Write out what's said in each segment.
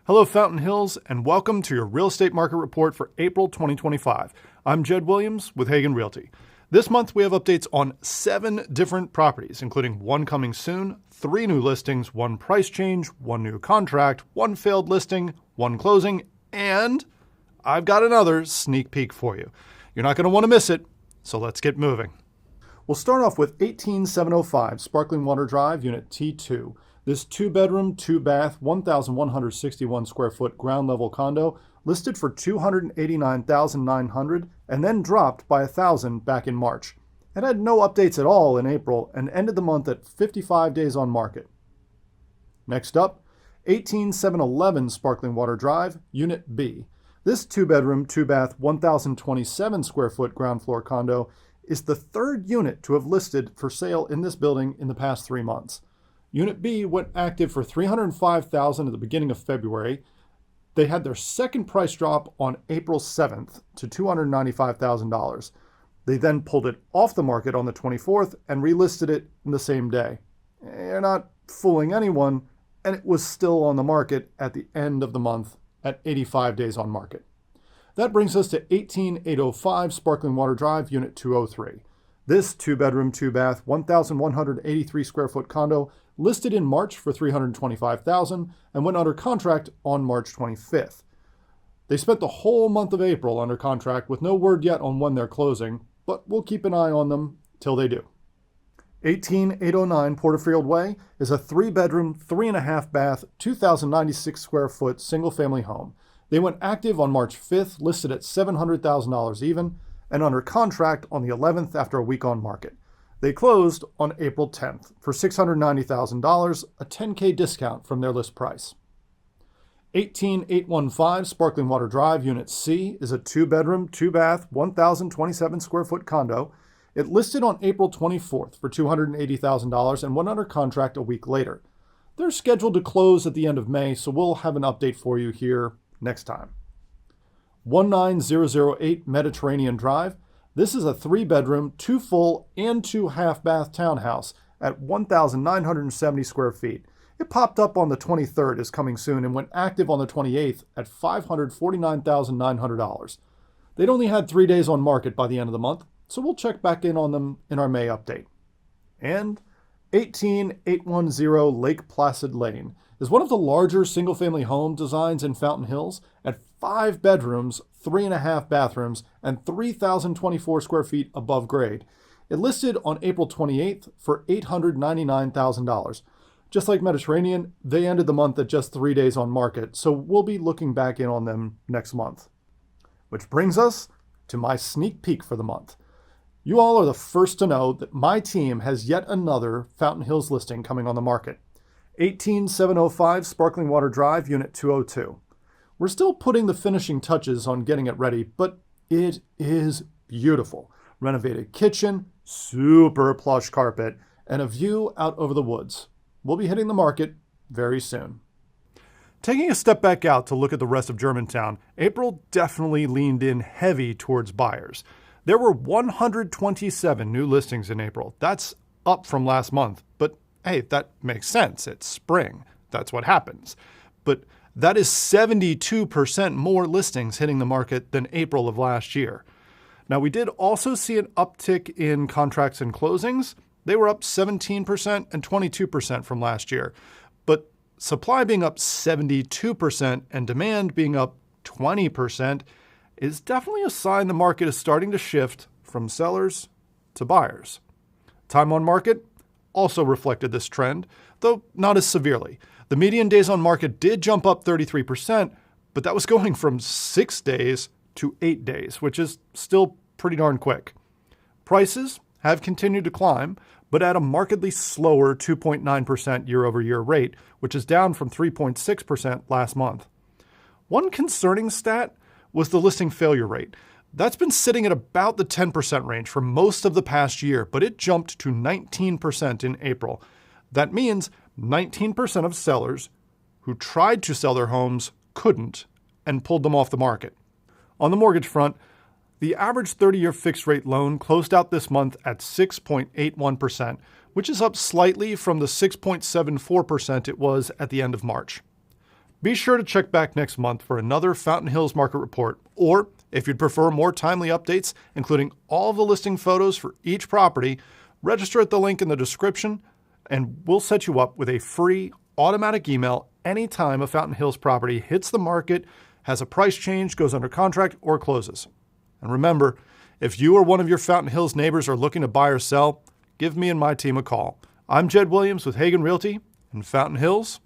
Hello, Fountain Hills, and welcome to your real estate market report for April 2025. I'm Jed Williams with Hagan Realty. This month, we have updates on 7 different properties, including 1 coming soon, 3 new listings, 1 price change, 1 new contract, 1 failed listing, 1 closing, and I've got another sneak peek for you. You're not going to want to miss it, so let's get moving. We'll start off with 18705 Sparkling Water Drive, Unit T2. This 2-bedroom, 2-bath, 1,161 square foot ground level condo listed for $289,900 and then dropped by $1,000 back in March. It had no updates at all in April and ended the month at 55 days on market. Next up, 18711 Sparkling Water Drive, Unit B. This 2-bedroom, 2-bath, 1,027 square foot ground floor condo is the 3rd unit to have listed for sale in this building in the past 3 months. Unit B went active for $305,000 at the beginning of February. They had their second price drop on April 7th to $295,000. They then pulled it off the market on the 24th and relisted it in the same day. You're not fooling anyone, and it was still on the market at the end of the month at 85 days on market. That brings us to 18805 Sparkling Water Drive, Unit 203. This 2-bedroom, 2-bath, 1,183 square foot condo listed in March for $325,000 and went under contract on March 25th. They spent the whole month of April under contract with no word yet on when they're closing, but we'll keep an eye on them till they do. 18809 Porterfield Way is a 3-bedroom, 3.5-bath, 2,096 square foot single-family home. They went active on March 5th, listed at $700,000 even, and under contract on the 11th after a week on market. They closed on April 10th for $690,000, a $10K discount from their list price. 18815 Sparkling Water Drive, Unit C is a 2-bedroom, 2-bath, 1,027 square foot condo. It listed on April 24th for $280,000 and went under contract a week later. They're scheduled to close at the end of May, so we'll have an update for you here next time. 19008 Mediterranean Drive. This is a 3-bedroom, 2 full, and 2 half-bath townhouse at 1,970 square feet. It popped up on the 23rd as coming soon and went active on the 28th at $549,900. They'd only had 3 days on market by the end of the month, so we'll check back in on them in our May update. And 18810 Lake Placid Lane is one of the larger single-family home designs in Fountain Hills at 5 bedrooms, 3.5 bathrooms, and 3,024 square feet above grade. It listed on April 28th for $899,000. Just like Mediterranean, they ended the month at just 3 days on market, so we'll be looking back in on them next month. Which brings us to my sneak peek for the month. You all are the first to know that my team has yet another Fountain Hills listing coming on the market. 18705 Sparkling Water Drive, Unit 202. We're still putting the finishing touches on getting it ready, but it is beautiful. Renovated kitchen, super plush carpet, and a view out over the woods. We'll be hitting the market very soon. Taking a step back out to look at the rest of Germantown, April definitely leaned in heavy towards buyers. There were 127 new listings in April. That's up from last month, but hey, that makes sense. It's spring. That's what happens. But that is 72% more listings hitting the market than April of last year. Now, we did also see an uptick in contracts and closings. They were up 17% and 22% from last year. But supply being up 72% and demand being up 20% is definitely a sign the market is starting to shift from sellers to buyers. Time on market also reflected this trend, though not as severely. The median days on market did jump up 33%, but that was going from 6 days to 8 days, which is still pretty darn quick. Prices have continued to climb, but at a markedly slower 2.9% year-over-year rate, which is down from 3.6% last month. One concerning stat was the listing failure rate. That's been sitting at about the 10% range for most of the past year, but it jumped to 19% in April. That means 19% of sellers who tried to sell their homes couldn't and pulled them off the market. On the mortgage front, the average 30-year fixed-rate loan closed out this month at 6.81%, which is up slightly from the 6.74% it was at the end of March. Be sure to check back next month for another Fountain Hills Market Report, or if you'd prefer more timely updates, including all of the listing photos for each property, register at the link in the description, and we'll set you up with a free automatic email anytime a Fountain Hills property hits the market, has a price change, goes under contract, or closes. And remember, if you or one of your Fountain Hills neighbors are looking to buy or sell, give me and my team a call. I'm Jed Williams with Hagan Realty. In Fountain Hills,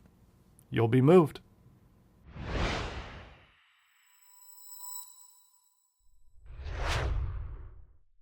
you'll be moved.